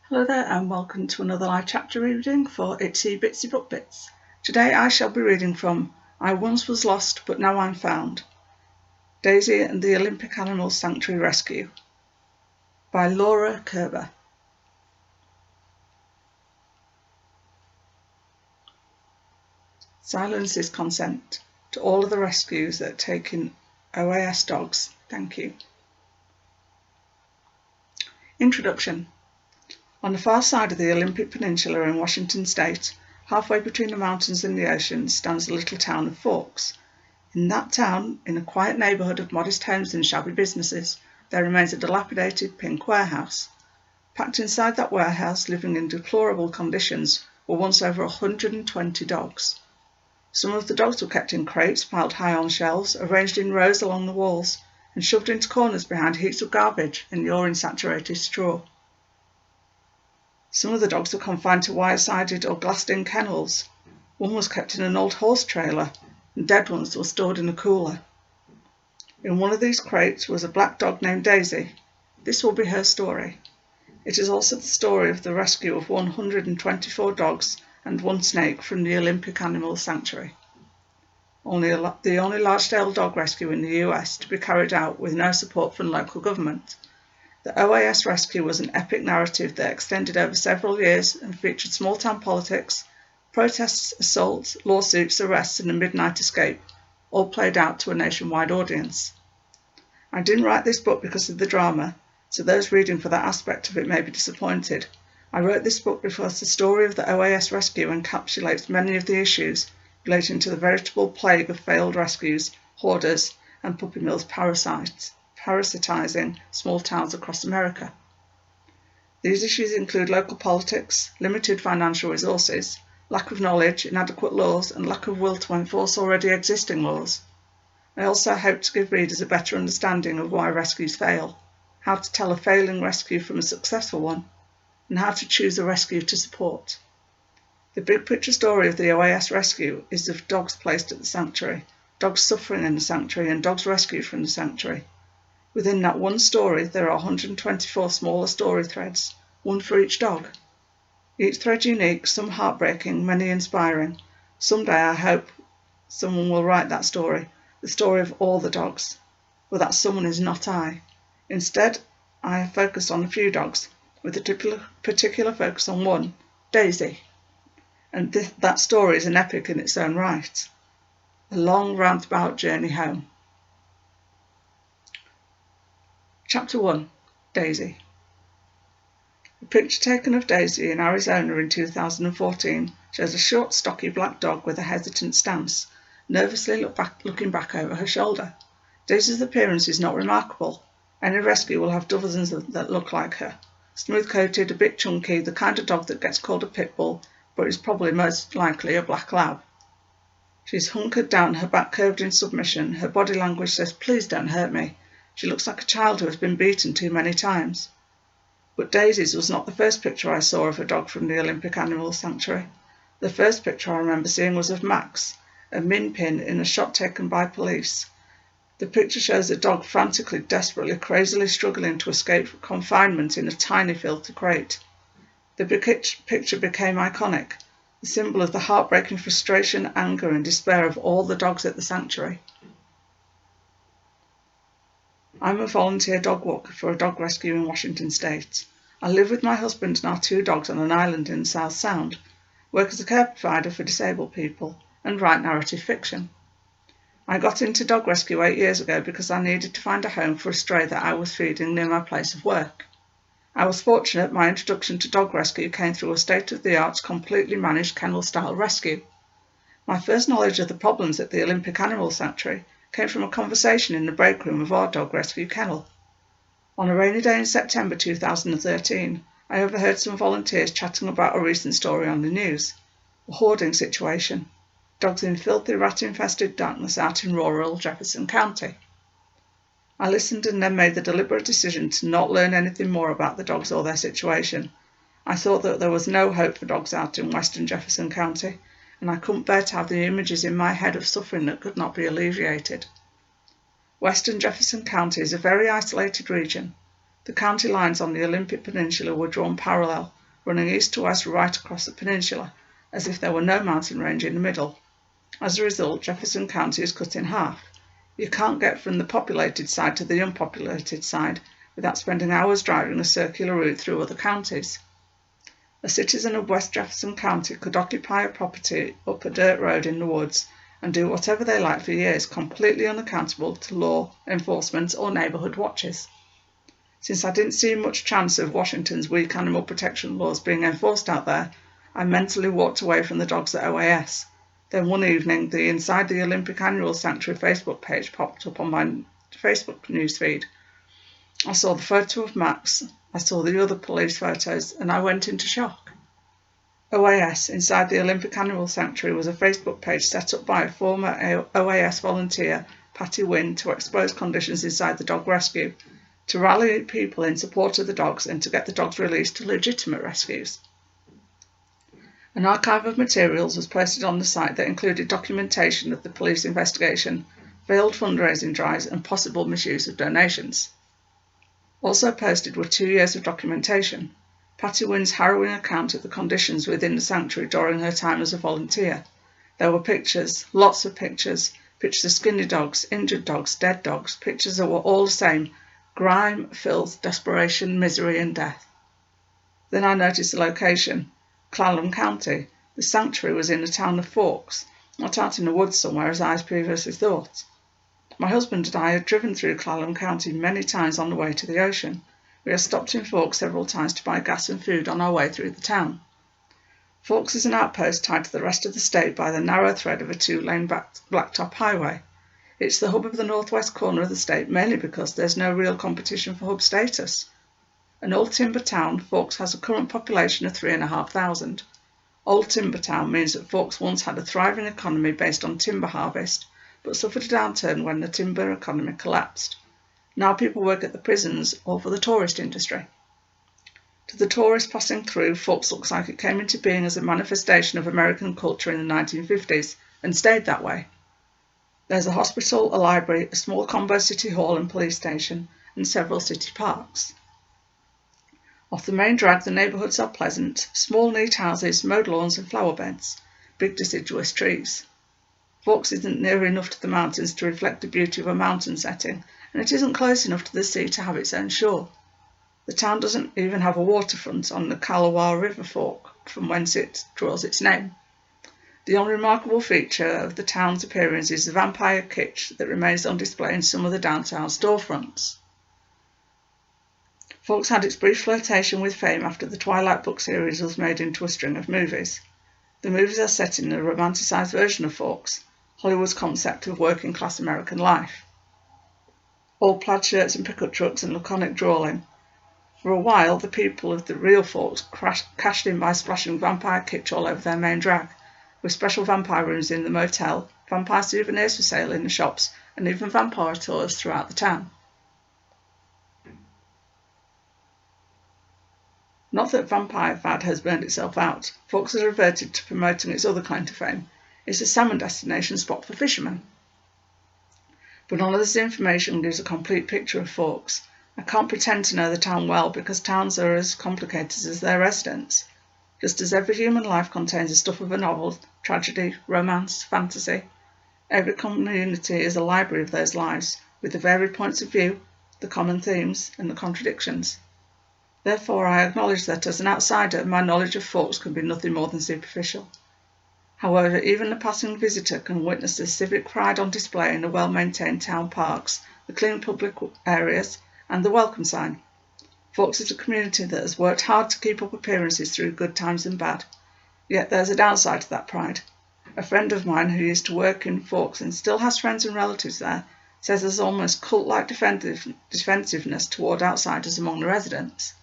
Hello there and welcome to another live chapter reading for Itsy Bitsy Book Bits. Today I shall be reading from I Once Was Lost But Now I'm Found, Daisy and the Olympic Animal Sanctuary Rescue by Laura Koerber. Silence is consent to all of the rescues that are taking OAS dogs. Thank you. Introduction. On the far side of the Olympic Peninsula in Washington State, halfway between the mountains and the ocean, stands the little town of Forks. In that town, in a quiet neighbourhood of modest homes and shabby businesses, there remains a dilapidated pink warehouse. Packed inside that warehouse, living in deplorable conditions, were once over 120 dogs. Some of the dogs were kept in crates piled high on shelves, arranged in rows along the walls, and shoved into corners behind heaps of garbage and urine-saturated straw. Some of the dogs were confined to wire-sided or glassed-in kennels. One was kept in an old horse trailer, and dead ones were stored in a cooler. In one of these crates was a black dog named Daisy. This will be her story. It is also the story of the rescue of 124 dogs and one snake from the Olympic Animal Sanctuary. The only large-scale dog rescue in the US to be carried out with no support from local government. The OAS rescue was an epic narrative that extended over several years and featured small-town politics, protests, assaults, lawsuits, arrests, and a midnight escape, all played out to a nationwide audience. I didn't write this book because of the drama, so those reading for that aspect of it may be disappointed. I wrote this book because the story of the OAS rescue encapsulates many of the issues relating to the veritable plague of failed rescues, hoarders, and puppy mills parasitising small towns across America. These issues include local politics, limited financial resources, lack of knowledge, inadequate laws, and lack of will to enforce already existing laws. I also hope to give readers a better understanding of why rescues fail, how to tell a failing rescue from a successful one, and how to choose a rescue to support. The big picture story of the OAS rescue is of dogs placed at the sanctuary, dogs suffering in the sanctuary, and dogs rescued from the sanctuary. Within that one story, there are 124 smaller story threads, one for each dog. Each thread unique, some heartbreaking, many inspiring. Someday I hope someone will write that story, the story of all the dogs. But that someone is not I. Instead, I have focused on a few dogs, with a particular focus on one, Daisy. And that story is an epic in its own right. A long, roundabout journey home. Chapter 1. Daisy. A picture taken of Daisy in Arizona in 2014 shows a short, stocky black dog with a hesitant stance, nervously looking back over her shoulder. Daisy's appearance is not remarkable. Any rescue will have dozens that look like her. Smooth-coated, a bit chunky, the kind of dog that gets called a pit bull, but is probably most likely a black lab. She's hunkered down, her back curved in submission. Her body language says, "Please don't hurt me." She looks like a child who has been beaten too many times. But Daisy's was not the first picture I saw of a dog from the Olympic Animal Sanctuary. The first picture I remember seeing was of Max, a min pin in a shot taken by police. The picture shows a dog frantically, desperately, crazily struggling to escape confinement in a tiny filter crate. The picture became iconic, the symbol of the heartbreaking frustration, anger, and despair of all the dogs at the sanctuary. I'm a volunteer dog walker for a dog rescue in Washington State. I live with my husband and our 2 dogs on an island in the South Sound, work as a care provider for disabled people, and write narrative fiction. I got into dog rescue 8 years ago because I needed to find a home for a stray that I was feeding near my place of work. I was fortunate my introduction to dog rescue came through a state-of-the-art, completely managed kennel-style rescue. My first knowledge of the problems at the Olympic Animal Sanctuary came from a conversation in the break room of our dog rescue kennel. On a rainy day in September 2013, I overheard some volunteers chatting about a recent story on the news, a hoarding situation, dogs in filthy, rat-infested darkness out in rural Jefferson County. I listened and then made the deliberate decision to not learn anything more about the dogs or their situation. I thought that there was no hope for dogs out in western Jefferson County, and I couldn't bear to have the images in my head of suffering that could not be alleviated. Western Jefferson County is a very isolated region. The county lines on the Olympic Peninsula were drawn parallel, running east to west right across the peninsula, as if there were no mountain range in the middle. As a result, Jefferson County is cut in half. You can't get from the populated side to the unpopulated side without spending hours driving a circular route through other counties. A citizen of West Jefferson County could occupy a property up a dirt road in the woods and do whatever they like for years, completely unaccountable to law enforcement or neighbourhood watches. Since I didn't see much chance of Washington's weak animal protection laws being enforced out there, I mentally walked away from the dogs at OAS. Then one evening, the Inside the Olympic Annual Sanctuary Facebook page popped up on my Facebook newsfeed. I saw the photo of Max, I saw the other police photos, and I went into shock. OAS, Inside the Olympic Annual Sanctuary, was a Facebook page set up by a former OAS volunteer, Patty Wynne, to expose conditions inside the dog rescue, to rally people in support of the dogs and to get the dogs released to legitimate rescues. An archive of materials was posted on the site that included documentation of the police investigation, failed fundraising drives and possible misuse of donations. Also posted were 2 years of documentation, Patty Wynne's harrowing account of the conditions within the sanctuary during her time as a volunteer. There were pictures, lots of pictures of skinny dogs, injured dogs, dead dogs, pictures that were all the same: grime, filth, desperation, misery and death. Then I noticed the location, Clallam County. The sanctuary was in the town of Forks, not out in the woods somewhere as I had previously thought. My husband and I had driven through Clallam County many times on the way to the ocean. We had stopped in Forks several times to buy gas and food on our way through the town. Forks is an outpost tied to the rest of the state by the narrow thread of a 2-lane blacktop highway. It's the hub of the northwest corner of the state mainly because there's no real competition for hub status. An old timber town, Forks has a current population of 3,500. Old timber town means that Forks once had a thriving economy based on timber harvest, but suffered a downturn when the timber economy collapsed. Now people work at the prisons or for the tourist industry. To the tourist passing through, Forks looks like it came into being as a manifestation of American culture in the 1950s and stayed that way. There's a hospital, a library, a small combo city hall and police station, and several city parks. Off the main drag, the neighbourhoods are pleasant, small neat houses, mowed lawns and flower beds, big deciduous trees. Forks isn't near enough to the mountains to reflect the beauty of a mountain setting, and it isn't close enough to the sea to have its own shore. The town doesn't even have a waterfront on the Kalawar River fork, from whence it draws its name. The only remarkable feature of the town's appearance is the vampire kitsch that remains on display in some of the downtown storefronts. Forks had its brief flirtation with fame after the Twilight book series was made into a string of movies. The movies are set in a romanticised version of Forks, Hollywood's concept of working-class American life. All plaid shirts and pickup trucks and laconic drawling. For a while, the people of the real Forks cashed in by splashing vampire kitsch all over their main drag, with special vampire rooms in the motel, vampire souvenirs for sale in the shops, and even vampire tours throughout the town. Not that vampire fad has burned itself out. Forks has reverted to promoting its other claim to fame. It's a salmon destination spot for fishermen. But none of this information gives a complete picture of Forks. I can't pretend to know the town well because towns are as complicated as their residents. Just as every human life contains the stuff of a novel, tragedy, romance, fantasy, every community is a library of those lives, with the varied points of view, the common themes, and the contradictions. Therefore, I acknowledge that as an outsider, my knowledge of Forks can be nothing more than superficial. However, even a passing visitor can witness the civic pride on display in the well-maintained town parks, the clean public areas, and the welcome sign. Forks is a community that has worked hard to keep up appearances through good times and bad. Yet there's a downside to that pride. A friend of mine who used to work in Forks and still has friends and relatives there says there's almost cult-like defensiveness toward outsiders among the residents.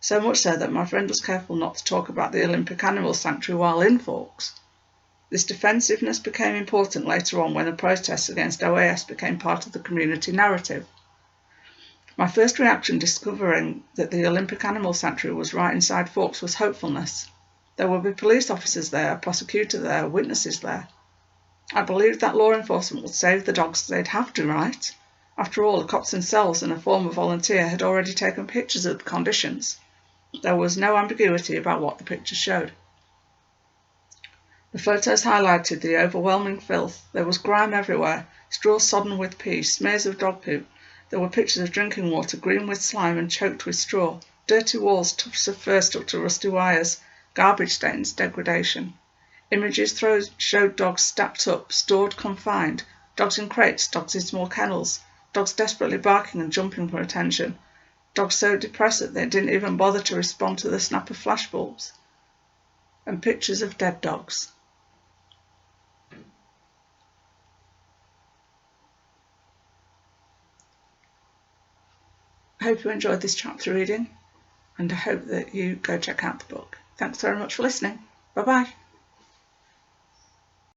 So much so that my friend was careful not to talk about the Olympic Animal Sanctuary while in Forks. This defensiveness became important later on when the protests against OAS became part of the community narrative. My first reaction discovering that the Olympic Animal Sanctuary was right inside Forks was hopefulness. There would be police officers there, a prosecutor there, witnesses there. I believed that law enforcement would save the dogs they'd have to, right? After all, the cops themselves and a former volunteer had already taken pictures of the conditions. There was no ambiguity about what the pictures showed. The photos highlighted the overwhelming filth. There was grime everywhere, straw sodden with pee, smears of dog poop. There were pictures of drinking water green with slime and choked with straw, dirty walls, tufts of fur stuck to rusty wires, garbage stains, degradation. Images showed dogs stacked up, stored, confined, dogs in crates, dogs in small kennels, dogs desperately barking and jumping for attention, dogs so depressed that they didn't even bother to respond to the snap of flashbulbs, and pictures of dead dogs. I hope you enjoyed this chapter reading, and I hope that you go check out the book. Thanks very much for listening. Bye-bye.